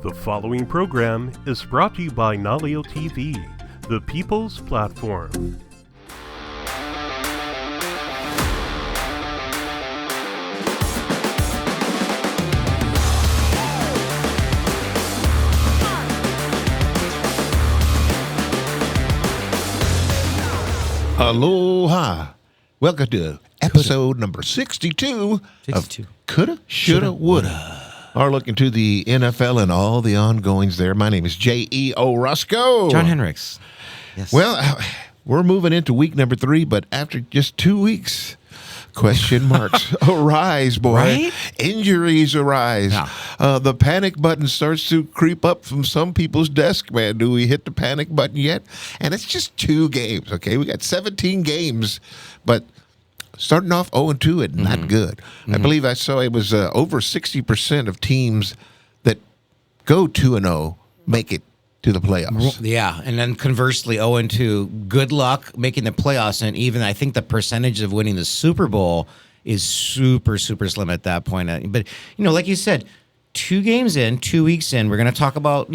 The following program is brought to you by Naleo TV, the people's platform. Aloha. Welcome to episode number 62 of Coulda, Shoulda, Woulda. Our look into the NFL and all the ongoings there. My name is J.E.O. Roscoe. John Hendricks. Yes. Well, we're moving into week number 3, but after just 2 weeks, question marks arise, boy. Right? Injuries arise. Yeah. The panic button starts to creep up from some people's desk, man. Do we hit the panic button yet? And it's just 2 games, okay? We got 17 games, but starting off 0-2 and not good. I believe I saw it was over 60% of teams that go 2-0 make it to the playoffs. Yeah, and then conversely, 0-2, good luck making the playoffs, and even I think the percentage of winning the Super Bowl is super, super slim at that point. But, like you said, 2 games in, 2 weeks in, we're going to talk about,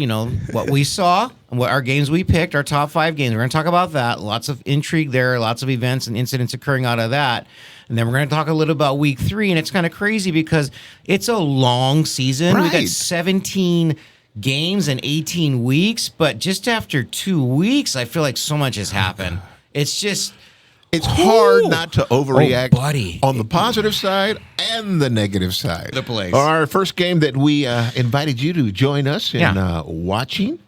what we saw, what our games we picked, our top 5 games. We're going to talk about that. Lots of intrigue there, lots of events and incidents occurring out of that. And then we're going to talk a little about week 3, and it's kind of crazy because it's a long season. Right. We got 17 games in 18 weeks, but just after 2 weeks, I feel like so much has happened. It's just... It's hard not to overreact buddy. On the positive side and the negative side. The place. Our first game that we invited you to join us in watching.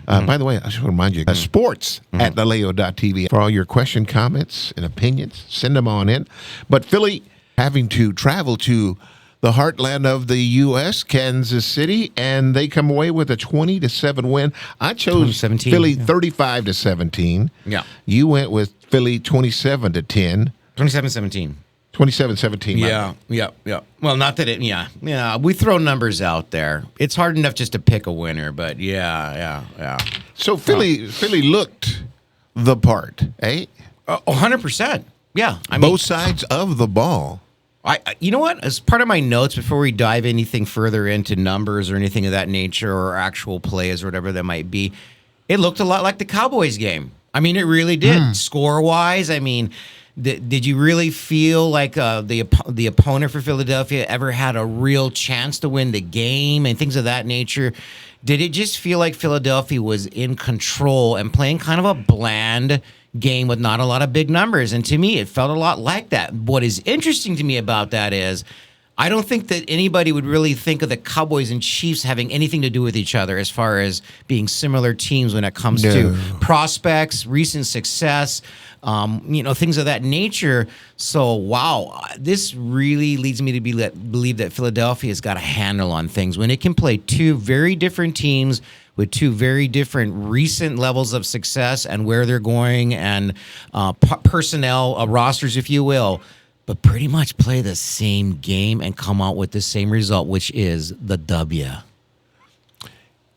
By the way, I just want to remind you, sports at naleo.tv. For all your question, comments, and opinions, send them on in. But Philly having to travel to the heartland of the U.S., Kansas City, and they come away with a 20-7 win. I chose Philly 35-17. Yeah. You went with Philly 27-10. 27-17. 27-17. Yeah. Well, not that it, we throw numbers out there. It's hard enough just to pick a winner, but yeah. So Philly looked the part, eh? 100%. Yeah. Both sides of the ball. You know what? As part of my notes, before we dive anything further into numbers or anything of that nature or actual plays or whatever that might be, it looked a lot like the Cowboys game. It really did. Score-wise, did you really feel like the opponent for Philadelphia ever had a real chance to win the game and things of that nature? Did it just feel like Philadelphia was in control and playing kind of a bland game with not a lot of big numbers? And to me, it felt a lot like that. What is interesting to me about that is I don't think that anybody would really think of the Cowboys and Chiefs having anything to do with each other as far as being similar teams when it comes to prospects, recent success, things of that nature. So, wow, this really leads me to believe that Philadelphia has got a handle on things. When it can play 2 very different teams with 2 very different recent levels of success and where they're going and personnel, rosters, if you will, but pretty much play the same game and come out with the same result, which is the W.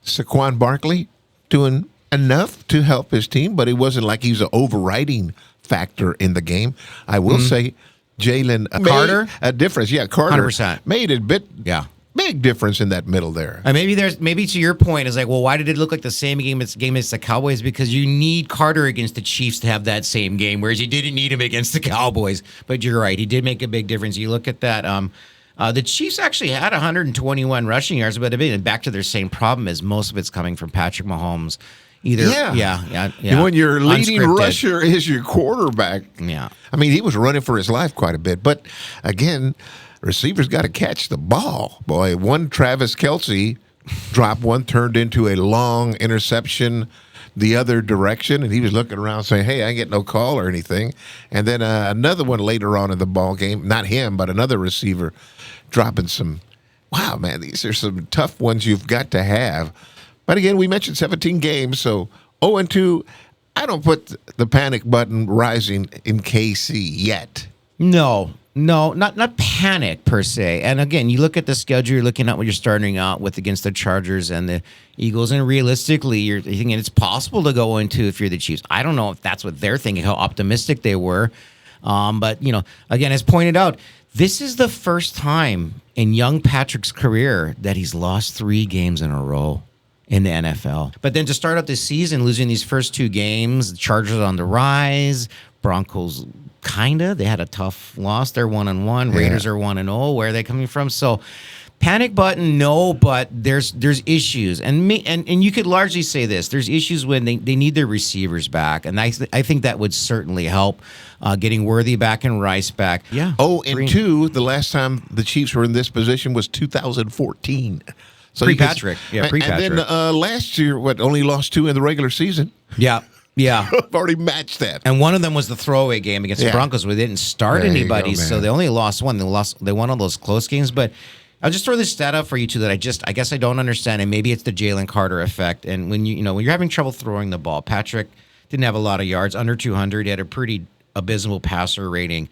Saquon Barkley doing enough to help his team, but it wasn't like he was an overriding factor in the game. I will say Jalen Carter? made a difference. Yeah, Carter 100%. made a big difference in that middle there. And maybe to your point is like, well, why did it look like the same game as the Cowboys? Because you need Carter against the Chiefs to have that same game, whereas you didn't need him against the Cowboys. But you're right, he did make a big difference. You look at that. The Chiefs actually had 121 rushing yards, but back to their same problem is most of it's coming from Patrick Mahomes. When your leading rusher is your quarterback. Yeah. He was running for his life quite a bit. But, again, receivers got to catch the ball. Boy, one Travis Kelce drop, one turned into a long interception the other direction, and he was looking around saying, hey, I ain't get no call or anything. And then another one later on in the ball game, not him, but another receiver dropping some, wow, man, these are some tough ones you've got to have. But again, we mentioned 17 games, so 0-2, I don't put the panic button rising in KC yet. No, not panic per se. And again, you look at the schedule, you're looking at what you're starting out with against the Chargers and the Eagles, and realistically, you're thinking it's possible to go into if you're the Chiefs. I don't know if that's what they're thinking, how optimistic they were. But, again, as pointed out, this is the first time in young Patrick's career that he's lost 3 games in a row. in the NFL. But then to start out this season, losing these first 2 games, the Chargers on the rise, Broncos they had a tough loss. They're 1-1. Raiders are 1-0. Where are they coming from? So panic button, no, but there's issues. And you could largely say this. There's issues when they need their receivers back. And I think that would certainly help getting Worthy back and Rice back. Yeah. Oh, and 2, the last time the Chiefs were in this position was 2014. So Pre-Patrick. Pre-Patrick. And then last year, only lost 2 in the regular season? Yeah. Yeah. I've already matched that. And one of them was the throwaway game against the Broncos where they didn't start anybody, so they only lost 1. They won all those close games. But I'll just throw this stat out for you two that I guess I don't understand, and maybe it's the Jalen Carter effect. And when when you're having trouble throwing the ball, Patrick didn't have a lot of yards, under 200. He had a pretty abysmal passer rating.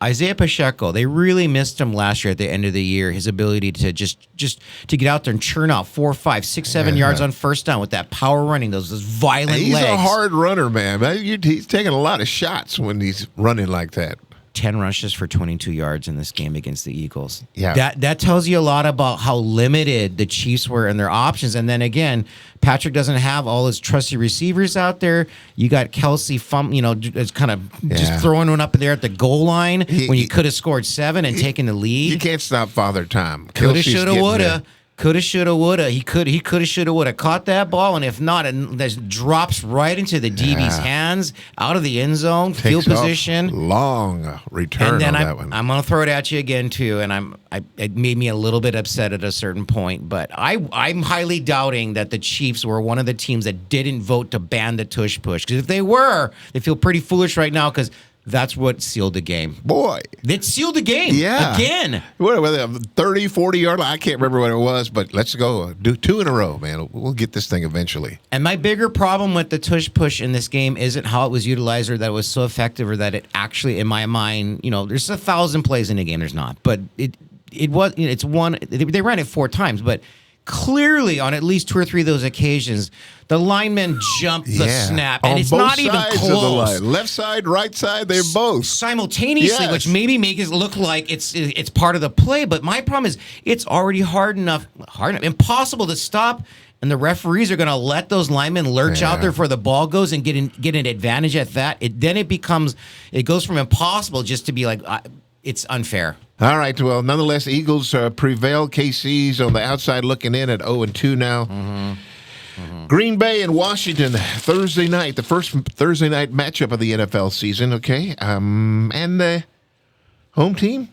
Isaiah Pacheco, they really missed him last year at the end of the year. His ability to just to get out there and churn out 4, 5, 6, 7 yards on first down with that power running, those violent legs. He's a hard runner, man. He's taking a lot of shots when he's running like that. 10 rushes for 22 yards in this game against the Eagles. Yeah. That tells you a lot about how limited the Chiefs were in their options. And then again, Patrick doesn't have all his trusty receivers out there. You got Kelsey just kind of just throwing one up in there at the goal line when you could have scored 7 and taken the lead. You can't stop Father Time. Coulda, shoulda, woulda. Coulda, shoulda, woulda. He coulda, shoulda, woulda caught that ball, and if not, it just drops right into the DB's hands, out of the end zone, field position. Long return and then on that one. I'm going to throw it at you again, too, and it made me a little bit upset at a certain point, but I'm highly doubting that the Chiefs were one of the teams that didn't vote to ban the tush push, because if they were, they feel pretty foolish right now, because that's what sealed the game. Boy. It sealed the game. Yeah. Again. What, 30, 40-yard line? I can't remember what it was, but let's go. Do 2 in a row, man. We'll get this thing eventually. And my bigger problem with the tush push in this game isn't how it was utilized or that it was so effective or that it actually, in my mind, there's 1,000 plays in a game. There's not. But it was, it's one, they ran it 4 times, but clearly on at least 2 or 3 of those occasions, the linemen jumped the snap, and on it's both not even sides close. Of the line. Left side, right side, they're both simultaneously, which maybe make it look like it's part of the play. But my problem is it's already hard enough, impossible to stop. And the referees are going to let those linemen lurch out there before the ball goes and get an advantage at that. It goes from impossible just to be like, it's unfair. All right. Well, nonetheless, Eagles prevail. KC's on the outside looking in at 0-2 now. Mm-hmm. Mm-hmm. Green Bay and Washington Thursday night, the first Thursday night matchup of the NFL season. Okay. And the home team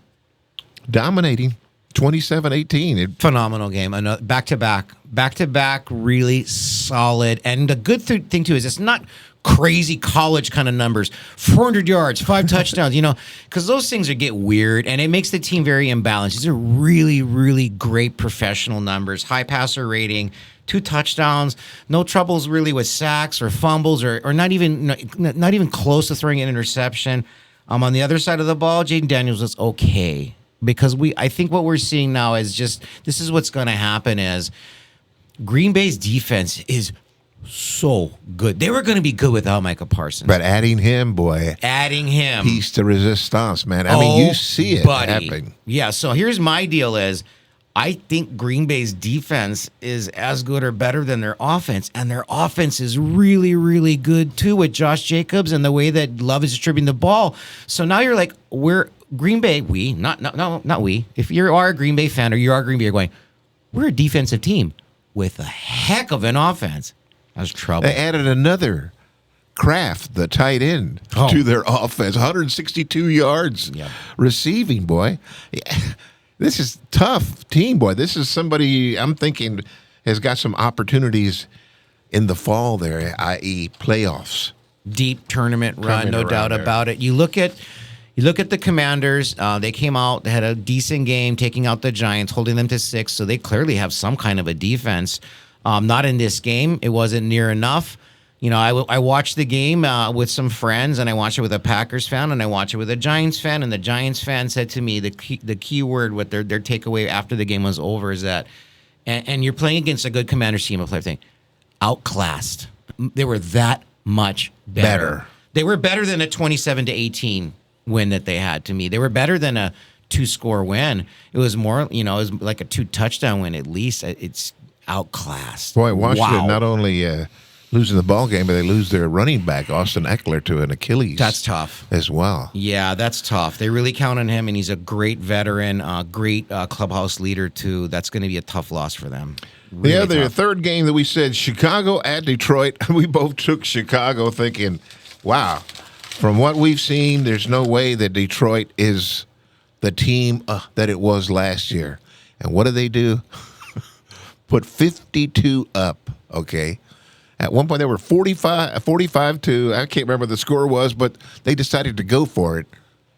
dominating 27-18. Phenomenal game. Back-to-back, really solid. And the good thing, too, is it's not crazy college kind of numbers. 400 yards, 5 touchdowns, because those things get weird, and it makes the team very imbalanced. These are really, really great professional numbers. High passer rating, 2 touchdowns, no troubles really with sacks or fumbles or not even close to throwing an interception. On the other side of the ball, Jaden Daniels was okay. Because I think what we're seeing now is this is what's going to happen is Green Bay's defense is so good. They were going to be good without Micah Parsons. But adding him, piece de resistance, man. I mean, you see it happening. Yeah, so here's my deal is I think Green Bay's defense is as good or better than their offense, and their offense is really, really good too with Josh Jacobs and the way that Love is distributing the ball. So now you're like, Green Bay, not we. If you are a Green Bay fan or you are Green Bay, you're going, we're a defensive team with a heck of an offense. That's trouble. They added another Kraft, the tight end, to their offense. 162 yards receiving, boy. Yeah. This is tough team, boy. This is somebody I'm thinking has got some opportunities in the fall there, i.e. playoffs. Deep tournament run, no doubt about it. You look at the Commanders. They came out, they had a decent game, taking out the Giants, holding them to 6. So they clearly have some kind of a defense. Not in this game. It wasn't near enough. I watched the game with some friends, and I watched it with a Packers fan, and I watched it with a Giants fan. And the Giants fan said to me the key word, what their takeaway after the game was over, is that, and you're playing against a good Commanders team, outclassed. They were that much better. They were better than a 27-18 win that they had. To me, they were better than a 2-score win. It was more, it was like a 2-touchdown win at least. outclassed. Boy, Washington Wow. not only losing the ball game, but they lose their running back, Austin Eckler, to an Achilles. That's tough. As well. Yeah, that's tough. They really count on him, and he's a great veteran, great clubhouse leader, too. That's going to be a tough loss for them. Really The other tough. third game that we said, Chicago at Detroit, we both took Chicago thinking, wow, from what we've seen, there's no way that Detroit is the team that it was last year. And what do? Put 52 up, okay? At one point, they were 45 to, I can't remember what the score was, but they decided to go for it.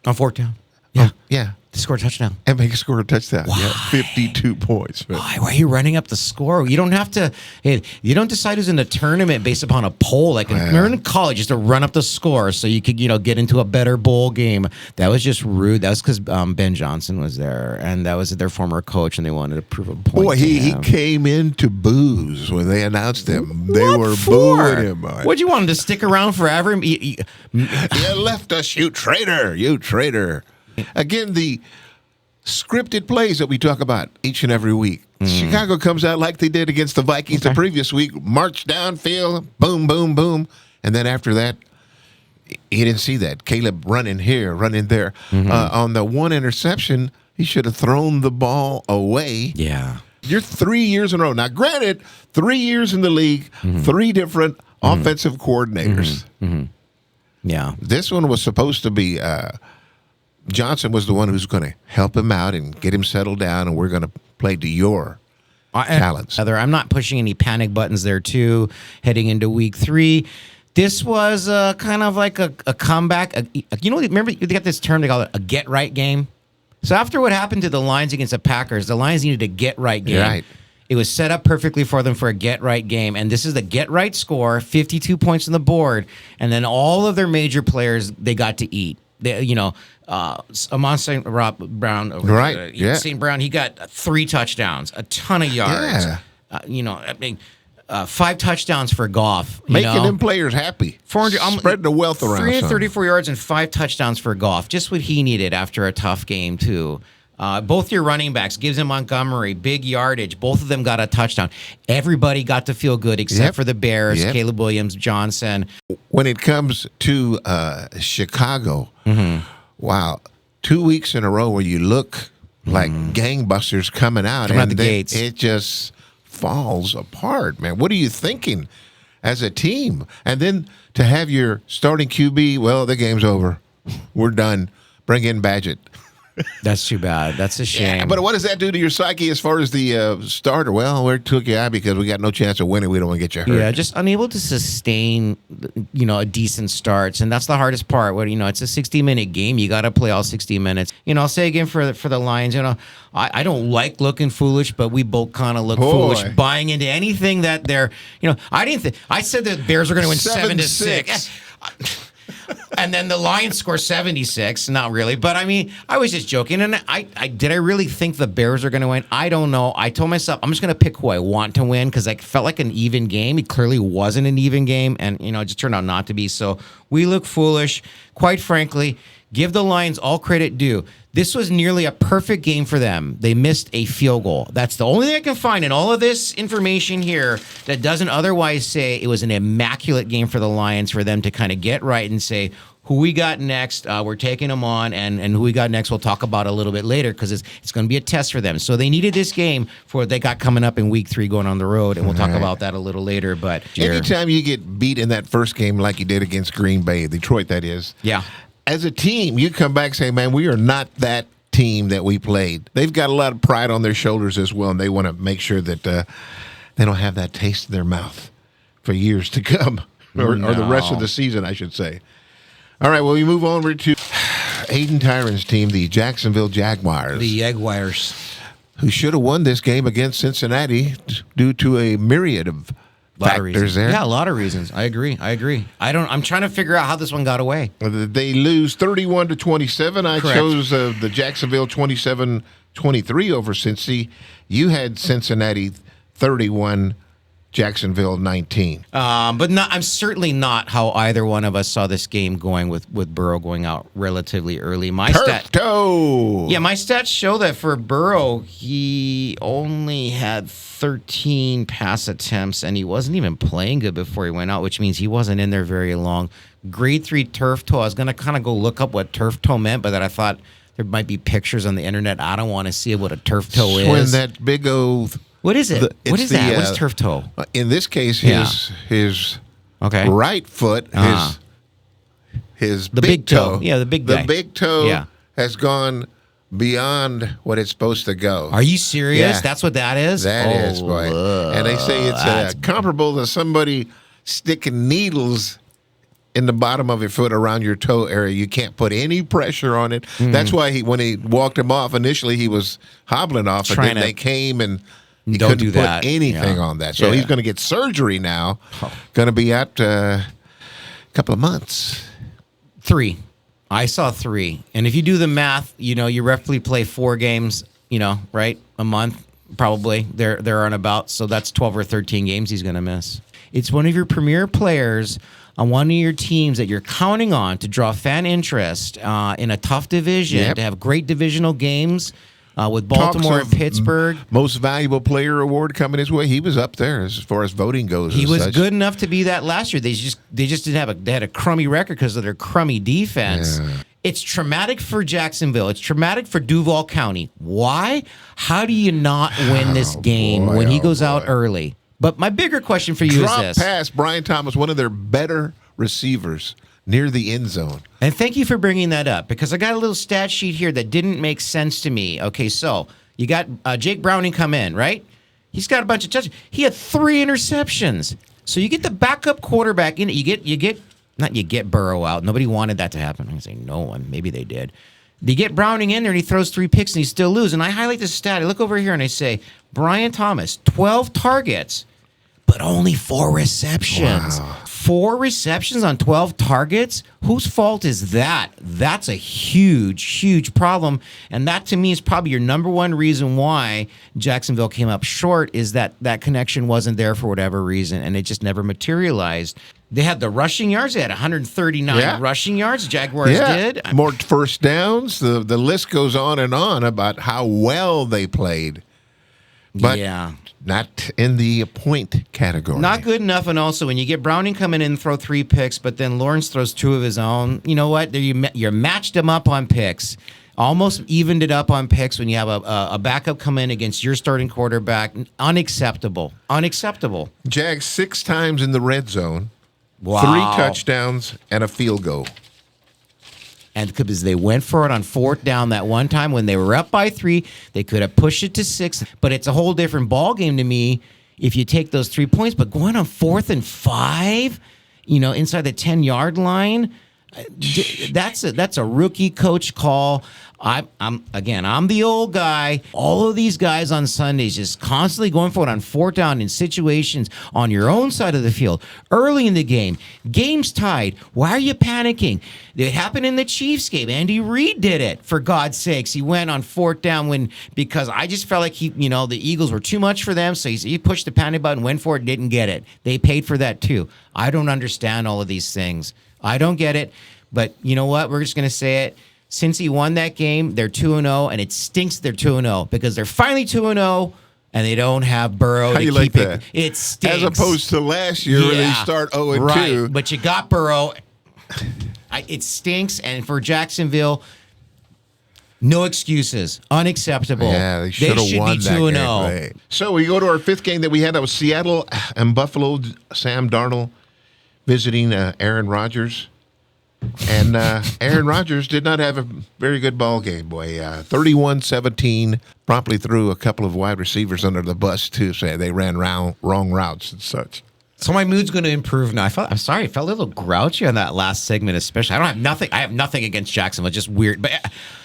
On fourth down. Yeah. Yeah. They scored a touchdown. And make a score a touchdown. Why? Yeah, 52 points. Why are you running up the score? You don't have to. You don't decide who's in the tournament based upon a poll. Like you're in college, just to run up the score so you could, get into a better bowl game. That was just rude. That was because Ben Johnson was there, and that was their former coach, and they wanted to prove a point. Boy, to he him. came in to booze when they announced him. They What were for? booing him. What, you want him to stick around forever? You left us, you traitor, you traitor. Again, the scripted plays that we talk about each and every week. Chicago comes out like they did against the Vikings the previous week, march downfield, boom, boom, boom. And then after that, he didn't see that. Caleb running here, running there. On the one interception, he should have thrown the ball away. Yeah. You're 3 years in a row. Now, granted, 3 years in the league, 3 different offensive coordinators. Yeah. This one was supposed to be Johnson was the one who's going to help him out and get him settled down, and we're going to play to your talents. Heather, I'm not pushing any panic buttons there, too, heading into week 3. This was kind of like a comeback. Remember, they got this term, they call it a get-right game? So after what happened to the Lions against the Packers, the Lions needed a get-right game. Right. It was set up perfectly for them for a get-right game, and this is the get-right score, 52 points on the board, and then all of their major players, they got to eat. Amon St. Brown, Right, yeah. St. Brown, he got 3 touchdowns, a ton of yards. Yeah. 5 touchdowns for Goff. Making them players happy. 400, spread the wealth around. 334 yards and 5 touchdowns for Goff. Just what he needed after a tough game, too. Both your running backs, Gibbs and Montgomery, big yardage. Both of them got a touchdown. Everybody got to feel good except for the Bears, Caleb Williams, Johnson. When it comes to Chicago, wow, 2 weeks in a row where you look like gangbusters coming out, Coming out and the then gates. it just falls apart, man. What are you thinking as a team? And then to have your starting QB, well, the game's over. We're done. Bring in Badgett. That's too bad. That's a shame. Yeah, but what does that do to your psyche as far as the starter? Well, we took you out because we got no chance of winning. We don't want to get you hurt. Yeah, just unable to sustain, a decent starts, and that's the hardest part. When it's a 60-minute game, you got to play all 60 minutes. I'll say again for the Lions, I don't like looking foolish, but we both kind of look foolish buying into anything that they're. I said the Bears are going to win 7-6. And then the Lions score 76. Not really. But, I was just joking. And did I really think the Bears are going to win? I don't know. I told myself I'm just going to pick who I want to win because I felt like an even game. It clearly wasn't an even game. And, it just turned out not to be. So we look foolish. Quite frankly, give the Lions all credit due. This was nearly a perfect game for them. They missed a field goal. That's the only thing I can find in all of this information here that doesn't otherwise say it was an immaculate game for the Lions for them to kind of get right and say, who we got next, we're taking them on, and who we got next we'll talk about a little bit later because it's going to be a test for them. So they needed this game for what they got coming up in week 3 going on the road, and we'll talk about that a little later. But anytime you get beat in that first game like you did against Green Bay, Detroit that is, yeah. As a team, you come back and say, man, we are not that team that we played. They've got a lot of pride on their shoulders as well, and they want to make sure that they don't have that taste in their mouth for years to come, or the rest of the season, I should say. All right, well, we move over to Aiden Tyron's team, the Jacksonville Jaguars. The Jaguars. Who should have won this game against Cincinnati due to a myriad of factors there. Yeah, a lot of reasons. I agree. I'm trying to figure out how this one got away. They lose 31-27. I Correct. chose the Jacksonville 27-23 over Cincy. You had Cincinnati 31-27. Jacksonville 19. But I'm certainly not how either one of us saw this game going with Burrow going out relatively early. My toe. Yeah, my stats show that for Burrow, he only had 13 pass attempts, and he wasn't even playing good before he went out, which means he wasn't in there very long. Grade 3 turf toe. I was going to kind of go look up what turf toe meant, but then I thought there might be pictures on the internet. I don't want to see what a turf toe is. When that big old... What is it? What is that? What is turf toe? In this case, his right foot, his the big toe. Yeah, the big guy. The big toe has gone beyond what it's supposed to go. Are you serious? Yeah. That's what that is? That is, boy. And they say it's comparable to somebody sticking needles in the bottom of your foot around your toe area. You can't put any pressure on it. That's why when he walked him off, initially he was hobbling off, and then they came and he couldn't put anything on that. So he's going to get surgery now. Going to be out a couple of months. 3. I saw 3. And if you do the math, you roughly play 4 games, right? A month, probably. They're on about. So that's 12 or 13 games he's going to miss. It's one of your premier players on one of your teams that you're counting on to draw fan interest in a tough division, to have great divisional games. With Baltimore and Pittsburgh. Most valuable player award coming his way. He was up there as far as voting goes. He was good enough to be that last year. They just didn't have they had a crummy record because of their crummy defense. Yeah. It's traumatic for Jacksonville. It's traumatic for Duval County. Why? How do you not win this game when he goes out early? But my bigger question for you is this. Drop pass, Brian Thomas, one of their better receivers near the end zone. And thank you for bringing that up, because I got a little stat sheet here that didn't make sense to me. Okay, so you got Jake Browning come in, right? He's got a bunch of touchdowns. He had 3 interceptions. So you get the backup quarterback in it. You get Burrow out. Nobody wanted that to happen. I'm going to say no one. Maybe they did. You get Browning in there, and he throws 3 picks, and he still loses. And I highlight this stat. I look over here, and I say, Brian Thomas, 12 targets, but only 4 receptions. Wow. 4 receptions on 12 targets? Whose fault is that? That's a huge, huge problem. And that, to me, is probably your number one reason why Jacksonville came up short, is that connection wasn't there for whatever reason, and it just never materialized. They had the rushing yards. They had 139 rushing yards. Jaguars did. More first downs. The list goes on and on about how well they played. But not in the point category. Not good enough. And also, when you get Browning coming in and throw 3 picks, but then Lawrence throws 2 of his own, you know what? You're matched him up on picks. Almost evened it up on picks when you have a backup come in against your starting quarterback. Unacceptable. Unacceptable. Jags 6 times in the red zone. Wow. 3 touchdowns and a field goal. And because they went for it on 4th down that one time when they were up by 3, they could have pushed it to 6. But it's a whole different ball game to me if you take those 3 points. But going on 4th and 5, inside the 10-yard line, that's a rookie coach call. I'm the old guy. All of these guys on Sundays just constantly going for it on 4th down in situations on your own side of the field, early in the game. Game's tied. Why are you panicking? It happened in the Chiefs game. Andy Reid did it, for God's sakes. He went on 4th down because I just felt like the Eagles were too much for them, so he pushed the panic button, went for it, didn't get it. They paid for that too. I don't understand all of these things. I don't get it. But you know what? We're just going to say it. Since he won that game, they're 2-0, and it stinks they're 2-0 because they're finally 2-0, and they don't have Burrow to keep it. It stinks. As opposed to last year where they start 0-2. Right, but you got Burrow. It stinks, and for Jacksonville, no excuses. Unacceptable. Yeah, they should won be that 2-0. game. So we go to our 5th game that we had. That was Seattle and Buffalo. Sam Darnold visiting Aaron Rodgers. And Aaron Rodgers did not have a very good ball game, boy. 31-17, promptly threw a couple of wide receivers under the bus, too, so they ran wrong routes and such. So my mood's going to improve now. I'm sorry, I felt a little grouchy on that last segment, especially. I have nothing against Jacksonville. It's just weird. But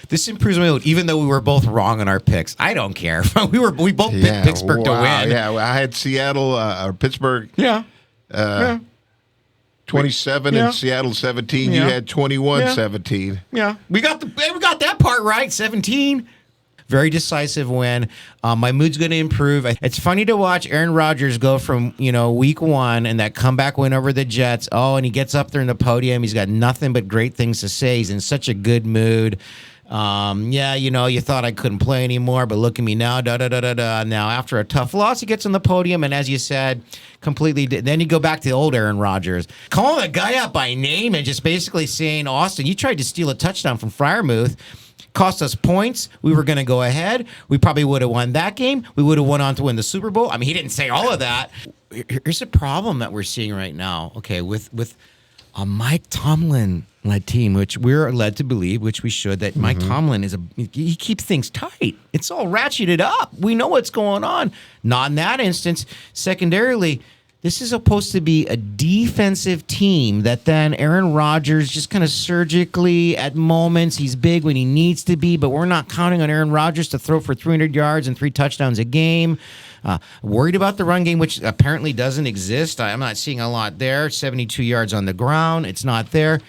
this improves my mood, even though we were both wrong on our picks. I don't care. we both picked Pittsburgh to win. Yeah, I had Seattle or Pittsburgh. 27 and Seattle 17. You had 21-17. Yeah. We got that part right. 17. Very decisive win. My mood's going to improve. It's funny to watch Aaron Rodgers go from, week one and that comeback win over the Jets. Oh, and he gets up there in the podium. He's got nothing but great things to say. He's in such a good mood. You thought I couldn't play anymore, but look at me now. Now, after a tough loss, he gets on the podium, and as you said, completely. Then you go back to the old Aaron Rodgers, calling a guy out by name and just basically saying, "Austin, you tried to steal a touchdown from Freiermuth. Cost us points. We were going to go ahead. We probably would have won that game. We would have went on to win the Super Bowl." I mean, he didn't say all of that. Here's a problem that we're seeing right now. Okay, with a Mike Tomlin led team, which we're led to believe, which we should, that Mike Tomlin he keeps things tight. It's all ratcheted up. We know what's going on. Not in that instance. Secondarily, this is supposed to be a defensive team that then Aaron Rodgers just kind of surgically at moments, he's big when he needs to be, but we're not counting on Aaron Rodgers to throw for 300 yards and 3 touchdowns a game. Worried about the run game, which apparently doesn't exist. I'm not seeing a lot there. 72 yards on the ground. It's not there.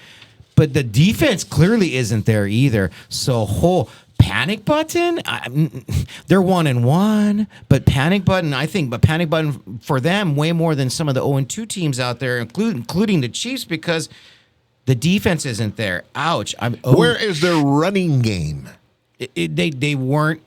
But the defense clearly isn't there either. So, panic button? They're 1-1, but panic button for them way more than some of the 0-2 teams out there, including the Chiefs, because the defense isn't there. Ouch. Where is their running game? They weren't.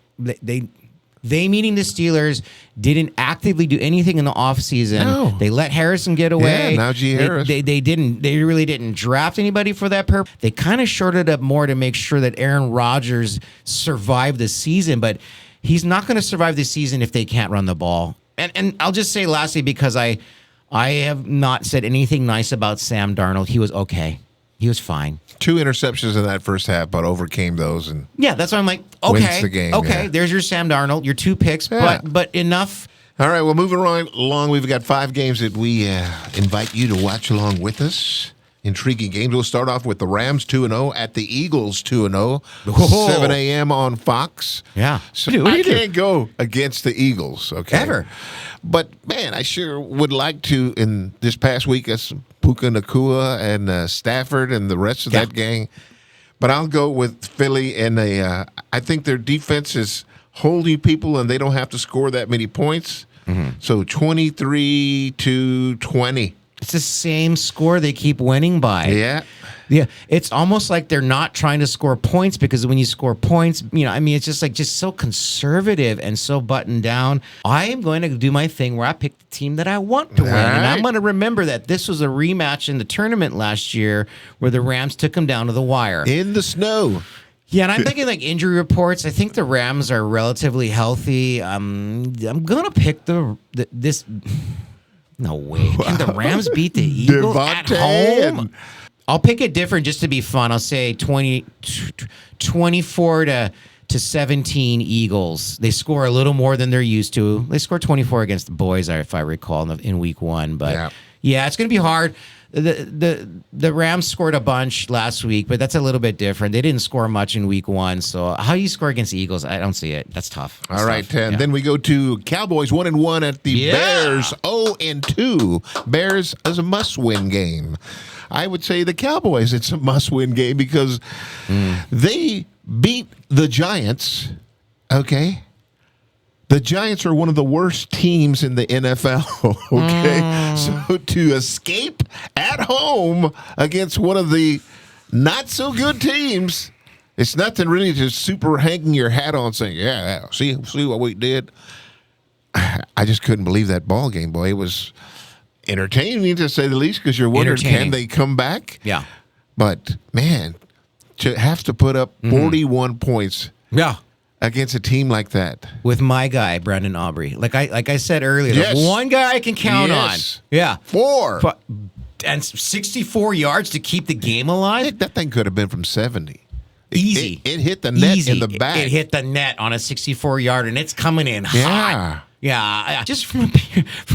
They, meaning the Steelers, didn't actively do anything in the offseason. No. They let Harrison get away. Yeah, Najee Harris. They really didn't draft anybody for that purpose. They kind of shorted up more to make sure that Aaron Rodgers survived the season, but he's not going to survive the season if they can't run the ball. And I'll just say lastly, because I have not said anything nice about Sam Darnold. He was okay. He was fine. 2 interceptions in that first half, but overcame those. And yeah, that's why I'm like, okay, wins the game, okay, yeah. There's your Sam Darnold, your 2 picks, Yeah. but enough. All right, well, moving right along, we've got 5 games that we invite you to watch along with us. Intriguing games. We'll start off with the Rams 2-0 at the Eagles 2-0, Whoa. 7 a.m. on Fox. Yeah. So What do I you do? can't go against the Eagles, okay? Ever. But, man, I sure would like to, in this past week, Puka Nacua and Stafford and the rest of that gang. But I'll go with Philly, and I think their defense is holding people, and they don't have to score that many points. So 23-20. It's the same score they keep winning by. Yeah. Yeah, it's almost like they're not trying to score points, because when you score points, it's just so conservative and so buttoned down. I am going to do my thing where I pick the team that I want to win. And I'm going to remember that this was a rematch in the tournament last year where the Rams took them down to the wire. In the snow. Yeah, and I'm thinking like injury reports. I think the Rams are relatively healthy. I'm going to pick this. No way. Can the Rams beat the Eagles at home? I'll pick it different just to be fun. I'll say 24 to 17 Eagles. They score a little more than they're used to. They scored 24 against the boys, if I recall, in week 1. But yeah, it's going to be hard. The Rams scored a bunch last week, but that's a little bit different. They didn't score much in week 1. So how you score against the Eagles, I don't see it. That's tough. All right, and then we go to Cowboys 1-1 at the Bears 0-2. Bears is a must-win game. I would say the Cowboys, it's a must-win game because they beat the Giants, okay? The Giants are one of the worst teams in the NFL, okay? So to escape at home against one of the not-so-good teams, it's nothing really to super hanging your hat on saying, yeah, see what we did. I just couldn't believe that ball game, boy. It was entertaining, to say the least, because you're wondering, can they come back? Yeah. But, man, to have to put up 41 points against a team like that. With my guy, Brandon Aubrey. Like I said earlier, there's one guy I can count on. Yeah. 4. And 64 yards to keep the game alive? That thing could have been from 70. Easy. It hit the net in the back. It hit the net on a 64-yard, and it's coming in hot. Yeah, just from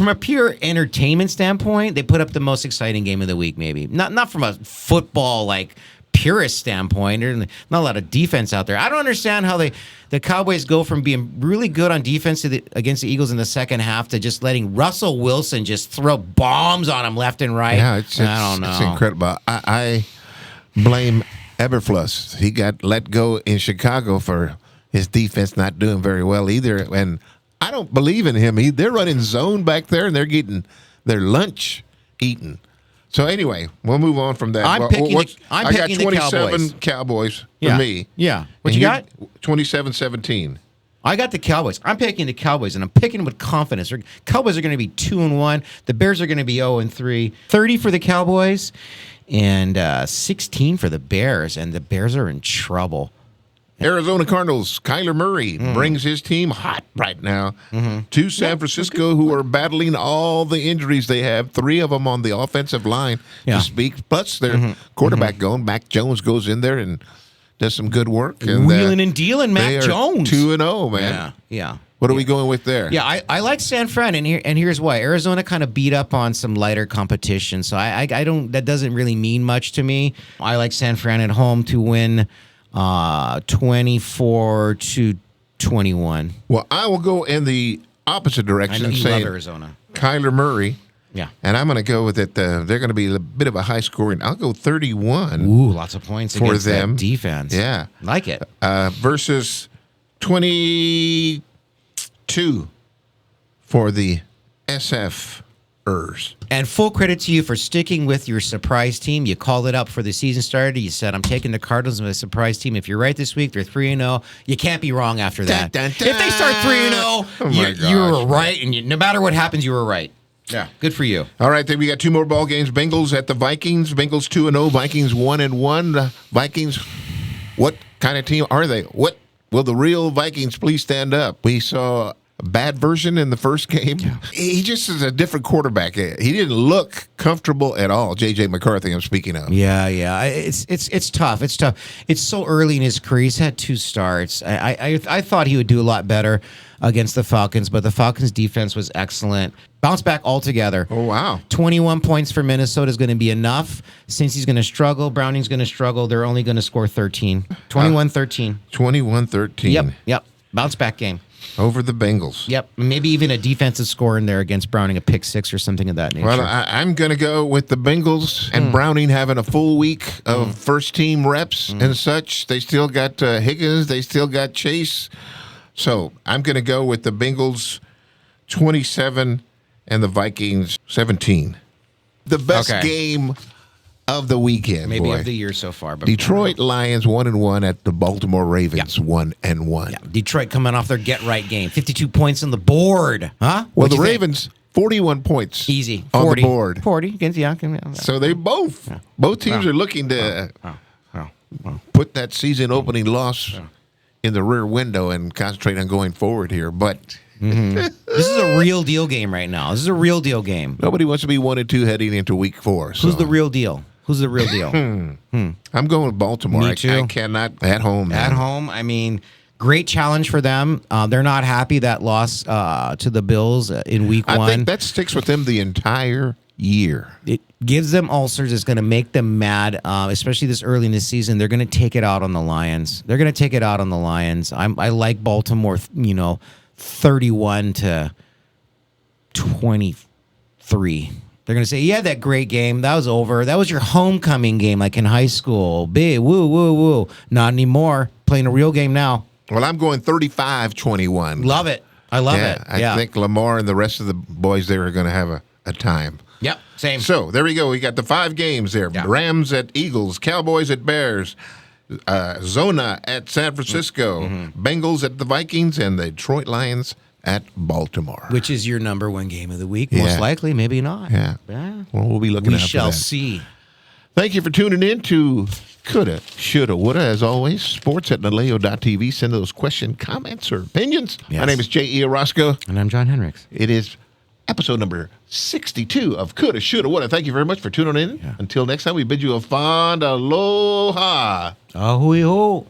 a pure entertainment standpoint, they put up the most exciting game of the week, maybe. Not from a football, purist standpoint. There's not a lot of defense out there. I don't understand how the Cowboys go from being really good on defense against the Eagles in the second half to just letting Russell Wilson just throw bombs on them left and right. Yeah, I don't know. It's incredible. I blame Eberflus. He got let go in Chicago for his defense not doing very well either. And I don't believe in him. They're running zone back there, and they're getting their lunch eaten. So anyway, we'll move on from that. I'm picking I got the 27 Cowboys for me. Yeah. What And you got? 27-17. I got the Cowboys. I'm picking the Cowboys, and I'm picking with confidence. Cowboys are going to be 2-1. The Bears are going to be 0-3. 30 for the Cowboys, and 16 for the Bears. And the Bears are in trouble. Arizona Cardinals, Kyler Murray brings his team hot right now to San Francisco, who are battling all the injuries they have, 3 of them on the offensive line to speak, plus their quarterback going. Mac Jones goes in there and does some good work. And, Wheeling and dealing, Mac Jones. 2-0, man. Yeah. What are we going with there? Yeah, I like San Fran, and here's why. Arizona kind of beat up on some lighter competition, so I don't. That doesn't really mean much to me. I like San Fran at home to win 24-21. Well, I will go in the opposite direction. I know you saying love Arizona. Kyler Murray. Yeah. And I'm going to go with it. They're going to be a bit of a high scoring. I'll go 31. Ooh, lots of points for against them. that defense. Yeah. Like it. Versus 22 for the SFers. And full credit to you for sticking with your surprise team. You called it up for the season started. You said, I'm taking the Cardinals as a surprise team. If you're right this week, they're 3-0. You can't be wrong after that. Dun, dun, dun. If they start 3-0, you were right. And no matter what happens, you were right. Yeah, good for you. All right, then we got 2 more ball games. Bengals at the Vikings. Bengals 2-0. Vikings 1-1. The Vikings, what kind of team are they? What will the real Vikings please stand up? We saw a bad version in the first game. Yeah. He just is a different quarterback. He didn't look comfortable at all. J.J. McCarthy, I'm speaking of. Yeah. It's tough. It's tough. It's so early in his career. He's had 2 starts. I thought he would do a lot better against the Falcons, but the Falcons' defense was excellent. Bounce back altogether. Oh, wow. 21 points for Minnesota is going to be enough. Since he's going to struggle, Browning's going to struggle, they're only going to score 13. 21-13. 21-13. Yep. Bounce back game. Over the Bengals. Yep. Maybe even a defensive score in there against Browning, a pick 6 or something of that nature. Well, I'm going to go with the Bengals and Browning having a full week of first-team reps and such. They still got Higgins. They still got Chase. So I'm going to go with the Bengals 27 and the Vikings 17. The best game of the weekend, maybe boy. of the year so far. But Detroit Lions 1-1 at the Baltimore Ravens 1-1. Yeah. Detroit coming off their get-right game. 52 points on the board. Huh? Well, the Ravens, 41 points easy 40, on the board. 40 against So they both teams are looking to put that season opening loss in the rear window and concentrate on going forward here. But this is a real deal game right now. This is a real deal game. Nobody wants to be 1-2 heading into week 4. So. Who's the real deal? Who's the real deal? I'm going with Baltimore. Me too. I cannot at home. Man. At home, I mean, great challenge for them. They're not happy that loss to the Bills in week 1. I think that sticks with them the entire year. It gives them ulcers. It's going to make them mad, especially this early in the season. They're going to take it out on the Lions. I like Baltimore, 31-23. They're going to say, yeah, that great game. That was over. That was your homecoming game like in high school. Big, woo, woo, woo. Not anymore. Playing a real game now. Well, I'm going 35-21. Love it. I love it. I think Lamar and the rest of the boys there are going to have a time. Yep, same. So there we go. We got the 5 games there. Yeah. Rams at Eagles, Cowboys at Bears, Zona at San Francisco, Bengals at the Vikings, and the Detroit Lions at Baltimore. Which is your number 1 game of the week? Most likely, maybe not. Yeah. Well, we'll be looking We out for shall that. see. Thank you for tuning in to Coulda, Shoulda, Woulda. As always, sports at Naleo.tv. Send those questions, comments, or opinions. Yes. My name is J.E. Orozco. And I'm John Hendricks. It is episode number 62 of Coulda, Shoulda, Woulda. Thank you very much for tuning in. Yeah. Until next time, we bid you a fond aloha. Ahui ho.